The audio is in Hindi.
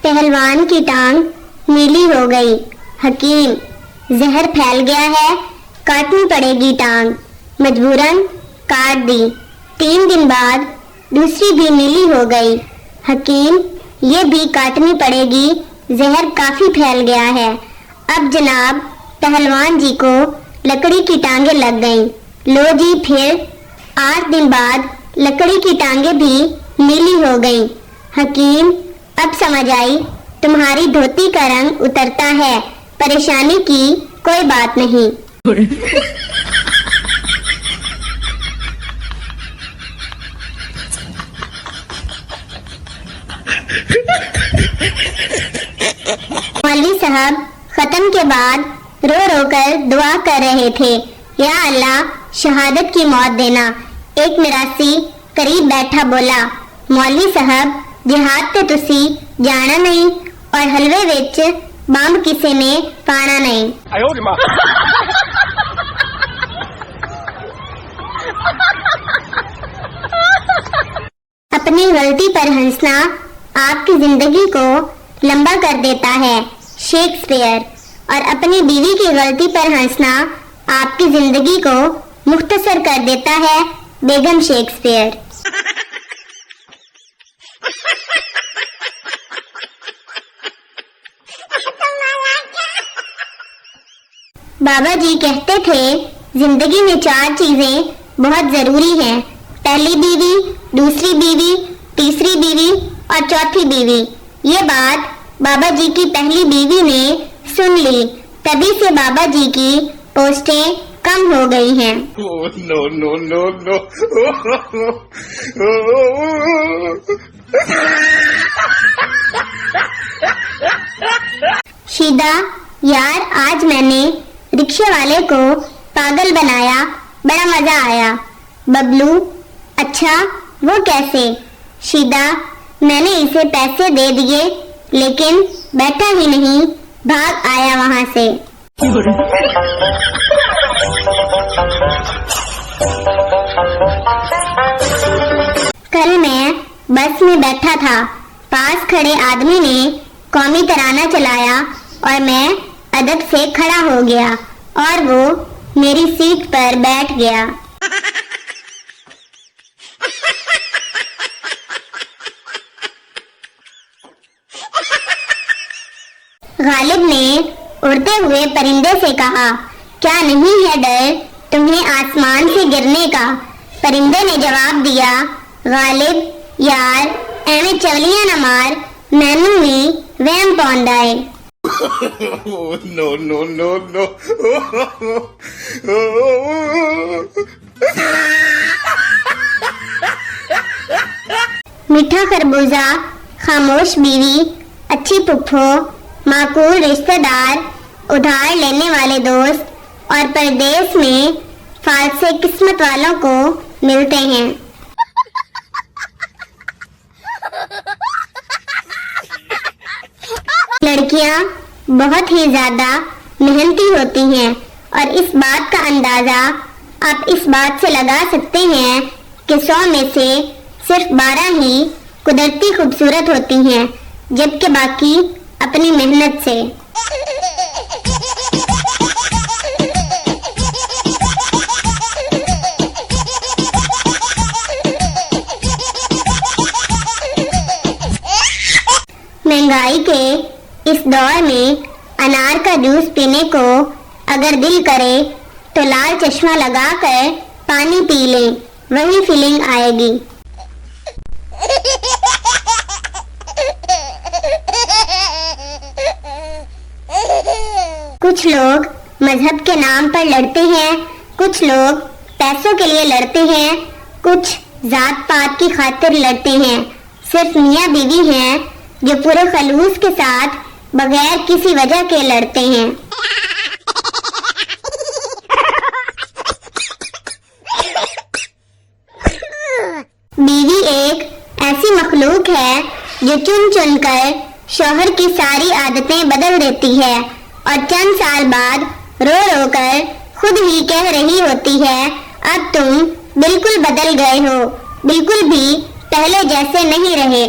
पहलवान की टांग नीली हो गई। हकीम, जहर फैल गया है, काटनी पड़ेगी टांग। मजबूरन काट दी। 3 दिन बाद दूसरी भी नीली हो गई। हकीम, ये भी काटनी पड़ेगी, जहर काफी फैल गया है। अब जनाब पहलवान जी को लकड़ी की टांगे लग गईं। लो जी, फिर 8 दिन बाद लकड़ी की टांगे भी नीली हो गईं। हकीम, अब समझ आई, तुम्हारी धोती का रंग उतरता है, परेशानी की कोई बात नहीं। मौलवी साहब खत्म के बाद रो रो कर दुआ कर रहे थे, या अल्लाह शहादत की मौत देना। एक मिरासी करीब बैठा बोला, मौलवी साहब जिहाद ते तुसी जाना नहीं और हलवे विच बंब किसी ने पाना नहीं। अपनी गलती पर हंसना आपकी जिंदगी को लंबा कर देता है, शेक्सपियर। और अपनी बीवी की गलती पर हंसना आपकी जिंदगी को मुख्तसर कर देता है, बेगम शेक्सपियर। बाबा जी कहते थे, जिंदगी में 4 चीजें बहुत जरूरी हैं। पहली बीवी, दूसरी बीवी, तीसरी बीवी और चौथी बीवी। ये बात बाबा जी की पहली बीवी ने सुन ली, तभी से बाबा जी की पोस्टें कम हो गई हैं। No, no, no, no. शीदा, यार आज मैंने रिक्शे वाले को पागल बनाया, बड़ा मजा आया। बबलू, अच्छा वो कैसे? शीदा, मैंने इसे पैसे दे दिए, लेकिन बैठा ही नहीं, भाग आया वहां से। कल मैं बस में बैठा था, पास खड़े आदमी ने कौमी तराना चलाया और मैं अदब से खड़ा हो गया और वो मेरी सीट पर बैठ गया। गालिब ने उड़ते हुए परिंदे से कहा, क्या नहीं है डर तुम्हें आसमान से गिरने का? परिंदे ने जवाब दिया, गालिब यार एवें चवलियां न मार, मैनू भी वहम पौंदा है। No, no, no, no. मीठा खरबूजा, खामोश बीवी, अच्छी पुप्पो, माकूल रिश्तेदार, उधार लेने वाले दोस्त और परदेश में फालसे किस्मत वालों को मिलते हैं। लड़कियां बहुत ही ज्यादा मेहनती होती हैं और इस बात का अंदाजा आप इस बात से लगा सकते हैं कि 100 में से सिर्फ 12 ही कुदरती खूबसूरत होती हैं, जबकि बाकी अपनी मेहनत से। महंगाई के इस दौर में अनार का जूस पीने को अगर दिल करे तो लाल चश्मा लगाकर पानी पी लें, वही फीलिंग आएगी। कुछ लोग मजहब के नाम पर लड़ते हैं, कुछ लोग पैसों के लिए लड़ते हैं, कुछ जात पात की खातिर लड़ते हैं। सिर्फ मियाँ बीवी हैं जो पूरे खलूस के साथ बगैर किसी वजह के लड़ते हैं। बीवी एक ऐसी मखलूक है जो चुन चुन कर शौहर की सारी आदतें बदल देती है और चंद साल बाद रो रो कर खुद ही कह रही होती है, अब तुम बिल्कुल बदल गए हो, बिल्कुल भी पहले जैसे नहीं रहे।